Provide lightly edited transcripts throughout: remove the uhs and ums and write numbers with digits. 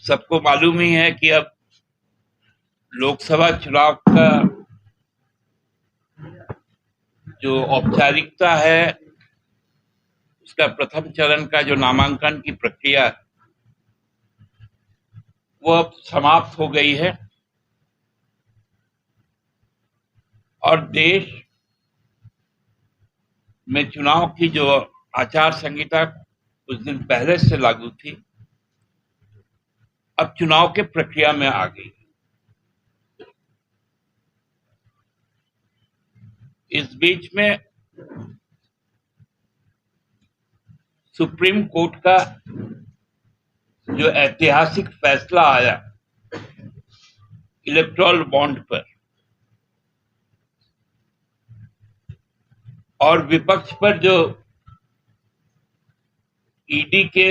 सबको मालूम ही है कि अब लोकसभा चुनाव का जो औपचारिकता है, उसका प्रथम चरण का जो नामांकन की प्रक्रिया है, वो अब समाप्त हो गई है और देश में चुनाव की जो आचार संहिता कुछ दिन पहले से लागू थी, अब चुनाव के प्रक्रिया में आ गई। इस बीच में सुप्रीम कोर्ट का जो ऐतिहासिक फैसला आया इलेक्टोरल बॉन्ड पर, और विपक्ष पर जो ईडी के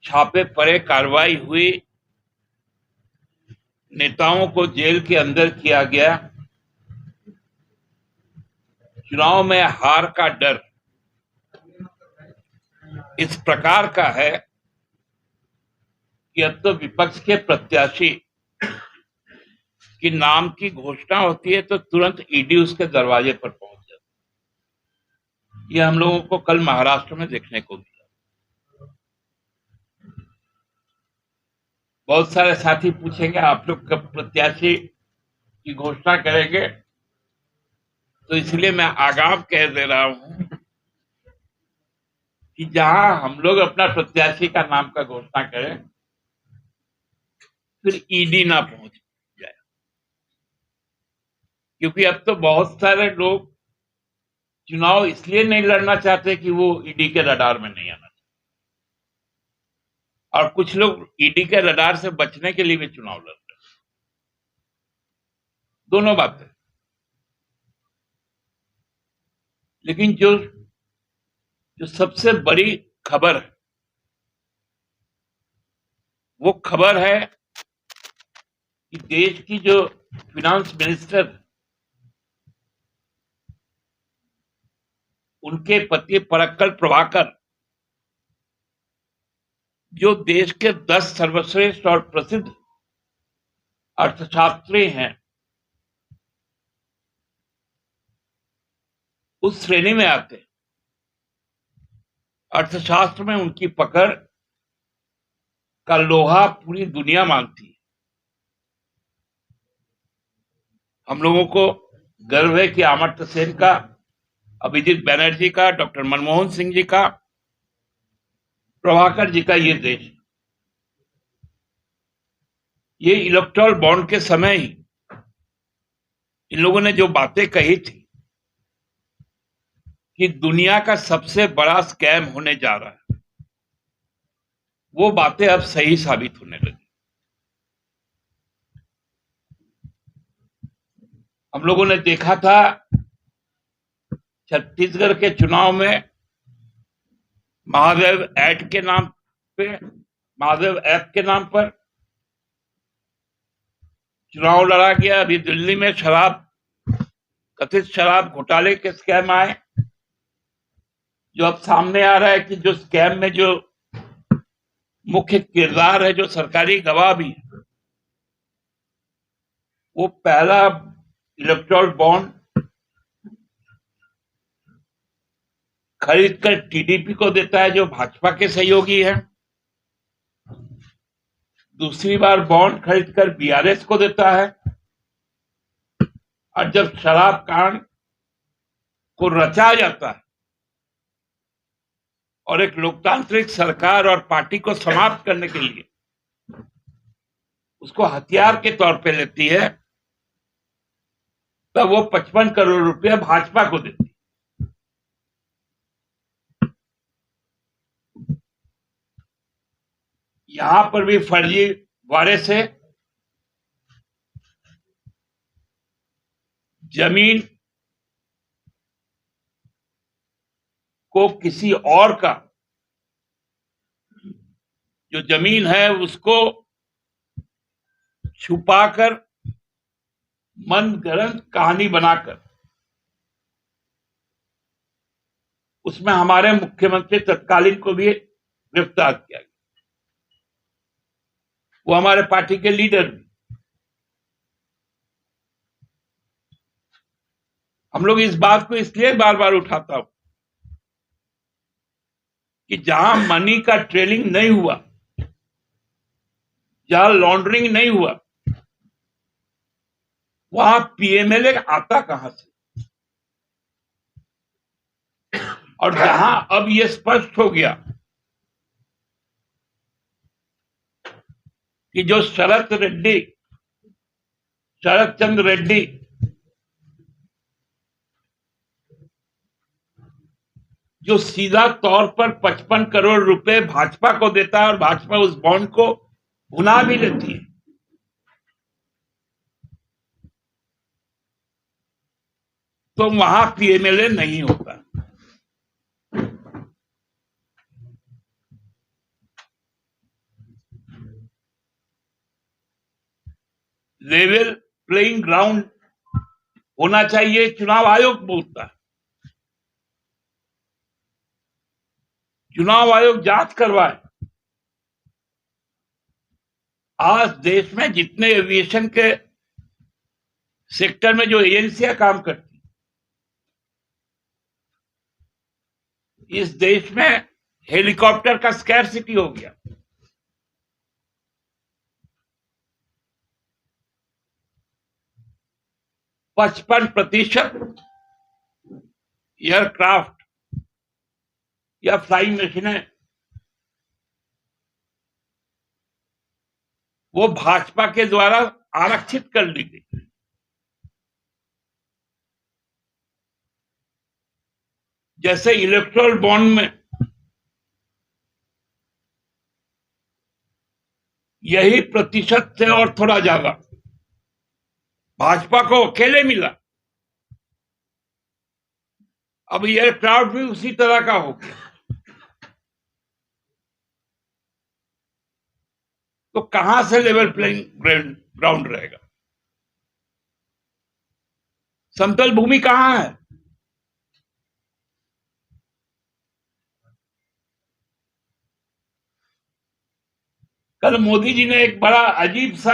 छापे पड़े, कार्रवाई हुई, नेताओं को जेल के अंदर किया गया, चुनाव में हार का डर इस प्रकार का है कि अब तो विपक्ष के प्रत्याशी की नाम की घोषणा होती है तो तुरंत ईडी उसके दरवाजे पर पहुंच जाती है। ये हम लोगों को कल महाराष्ट्र में देखने को मिला। बहुत सारे साथी पूछेंगे आप लोग कब प्रत्याशी की घोषणा करेंगे, तो इसलिए मैं आगाम कह दे रहा हूं कि जहां हम लोग अपना प्रत्याशी का नाम का घोषणा करें, फिर ईडी ना पहुंच जाए, क्योंकि अब तो बहुत सारे लोग चुनाव इसलिए नहीं लड़ना चाहते कि वो ईडी के रडार में नहीं आना चाहते, और कुछ लोग ईडी के रडार से बचने के लिए भी चुनाव लड़ रहे हैं। दोनों बातें। लेकिन जो सबसे बड़ी खबर है, वो खबर है कि देश की जो फिनांस मिनिस्टर, उनके पति पराक्कल प्रभाकर, जो देश के 10 सर्वश्रेष्ठ और प्रसिद्ध अर्थशास्त्री हैं, उस श्रेणी में आते। अर्थशास्त्र में उनकी पकड़ का लोहा पूरी दुनिया मांगती है। हम लोगों को गर्व है कि अमर्त्य सेन का, अभिजीत बैनर्जी का, डॉक्टर मनमोहन सिंह जी का, प्रभाकर जी का ये देश, ये इलेक्टोरल बॉन्ड के समय ही इन लोगों ने जो बातें कही थी कि दुनिया का सबसे बड़ा स्कैम होने जा रहा है, वो बातें अब सही साबित होने लगी। हम लोगों ने देखा था छत्तीसगढ़ के चुनाव में महादेव ऐप के नाम पर चुनाव लड़ा गया। अभी दिल्ली में कथित शराब घोटाले के स्कैम आए, जो अब सामने आ रहा है कि जो स्कैम में जो मुख्य किरदार है, जो सरकारी गवाह भी है, वो पहला इलेक्टोरल बॉन्ड खरीद कर टीडीपी को देता है, जो भाजपा के सहयोगी है। दूसरी बार बॉन्ड खरीदकर बीआरएस को देता है। और जब शराब कांड को रचा जाता है और एक लोकतांत्रिक सरकार और पार्टी को समाप्त करने के लिए उसको हथियार के तौर पे लेती है, तब वो 55 करोड़ रुपया भाजपा को देती है। यहां पर भी फर्जीवाड़े से जमीन को किसी और का जो जमीन है उसको छुपाकर, मनगढ़ंत कहानी बनाकर, उसमें हमारे मुख्यमंत्री तत्कालीन को भी गिरफ्तार किया गया। वो हमारे पार्टी के लीडर भी। हम लोग इस बात को इसलिए बार बार उठाता हूं कि जहां मनी का ट्रेलिंग नहीं हुआ, जहां लॉन्ड्रिंग नहीं हुआ, वहां पीएमएलए आता कहां से? और जहां अब यह स्पष्ट हो गया कि जो शरद चंद्र रेड्डी जो सीधा तौर पर 55 करोड़ रुपए भाजपा को देता है और भाजपा उस बॉन्ड को भुना भी लेती है, तो वहां पीएमएलए नहीं होता। लेवल प्लेइंग ग्राउंड होना चाहिए, चुनाव आयोग बोलता है। चुनाव आयोग जांच करवाए। आज देश में जितने एविएशन के सेक्टर में जो एजेंसियां काम करती, इस देश में हेलीकॉप्टर का स्कैरसिटी हो गया। पचपन प्रतिशत एयरक्राफ्ट या फ्लाइंग मशीनें वो भाजपा के द्वारा आरक्षित कर ली गई। जैसे इलेक्ट्रल बॉन्ड में यही प्रतिशत से और थोड़ा ज्यादा भाजपा को अकेले मिला। अब एयरक्राफ्ट भी उसी तरह का हो गया। तो कहां से लेवल प्लेइंग ग्राउंड रहेगा? समतल भूमि कहां है? कल मोदी जी ने एक बड़ा अजीब सा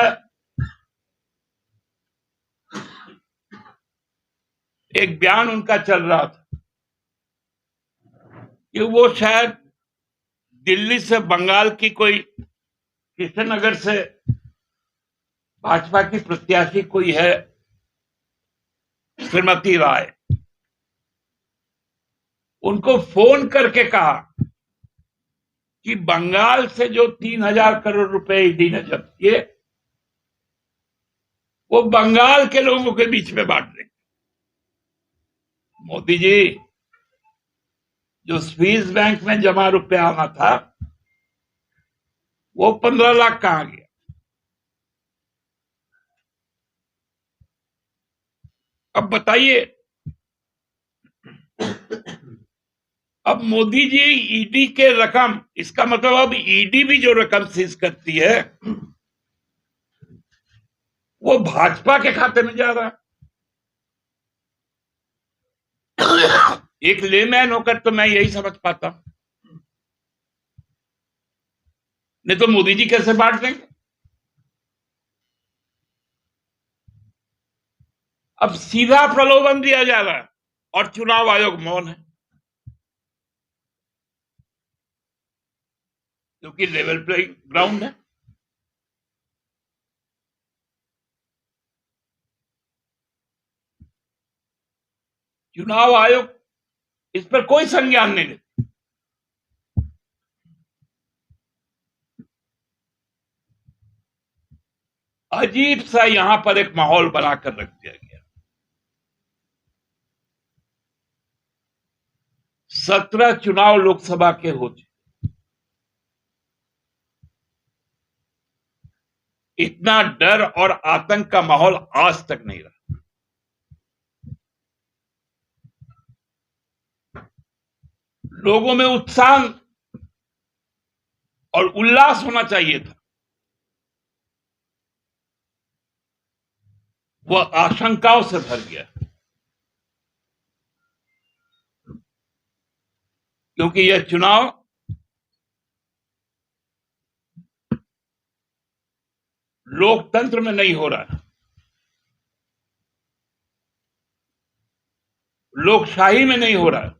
एक बयान उनका चल रहा था कि वो शायद दिल्ली से बंगाल की कोई कृष्णनगर से भाजपा की प्रत्याशी कोई है, श्रीमती राय, उनको फोन करके कहा कि बंगाल से जो 3,000 करोड़ रुपए ईडी ने जब्त किए वो बंगाल के लोगों के बीच में बांट देंगे। मोदी जी, जो स्विस बैंक में जमा रुपया आना था वो 15 लाख कहां गया? अब बताइए। अब मोदी जी ईडी के रकम, इसका मतलब अब ईडी भी जो रकम सीज करती है वो भाजपा के खाते में जा रहा है। एक लेमैन होकर तो मैं यही समझ पाता हूं, नहीं तो मोदी जी कैसे बांट देंगे? अब सीधा प्रलोभन दिया जा रहा है और चुनाव आयोग मौन है, क्योंकि लेवल प्लेइंग ग्राउंड है। चुनाव आयोग इस पर कोई संज्ञान नहीं लेता। अजीब सा यहां पर एक माहौल बनाकर रख दिया गया। 17 चुनाव लोकसभा के हो चुके, इतना डर और आतंक का माहौल आज तक नहीं रहा। लोगों में उत्साह और उल्लास होना चाहिए था, वह आशंकाओं से भर गया, क्योंकि यह चुनाव लोकतंत्र में नहीं हो रहा है, लोकशाही में नहीं हो रहा है।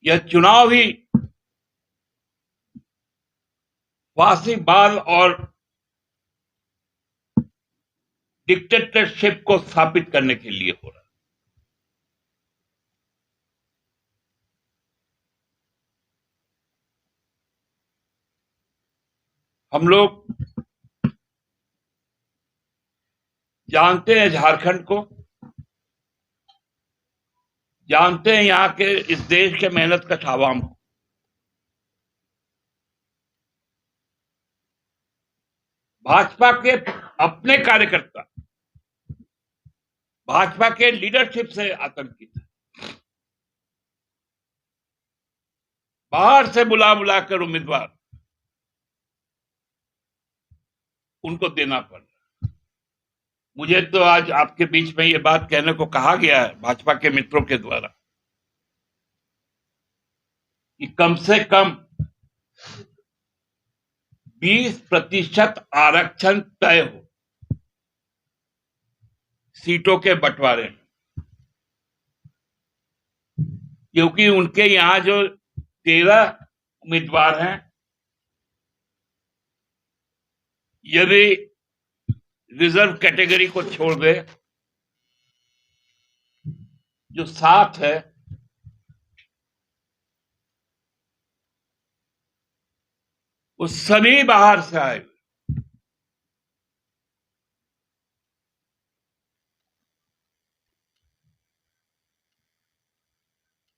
यह चुनाव ही फांसीवाद और डिक्टेटरशिप को स्थापित करने के लिए हो रहा है। हम लोग जानते हैं झारखंड को, जानते हैं यहां के इस देश के मेहनत कश आवाम को। भाजपा के अपने कार्यकर्ता भाजपा के लीडरशिप से आतंकित है। बाहर से बुला बुलाकर उम्मीदवार उनको देना पड़ रहा है। मुझे तो आज आपके बीच में ये बात कहने को कहा गया है भाजपा के मित्रों के द्वारा कि कम से कम 20% आरक्षण तय हो सीटों के बंटवारे में, क्योंकि उनके यहां जो 13 उम्मीदवार हैं, यदि रिजर्व कैटेगरी को छोड़ दे जो 7 है, वो सभी बाहर से आए।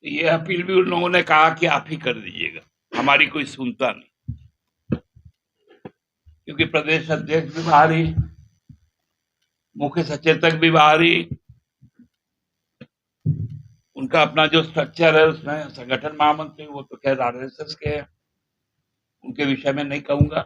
ये अपील भी उन लोगों ने कहा कि आप ही कर दीजिएगा, हमारी कोई सुनता नहीं, क्योंकि प्रदेश अध्यक्ष भी बाहरी, मुख्य सचेतक भी बाहरी, उनका अपना जो स्ट्रक्चर है उसमें संगठन महामंत्री वो तो खैर आरएसएस के हैं, उनके विषय में नहीं कहूंगा।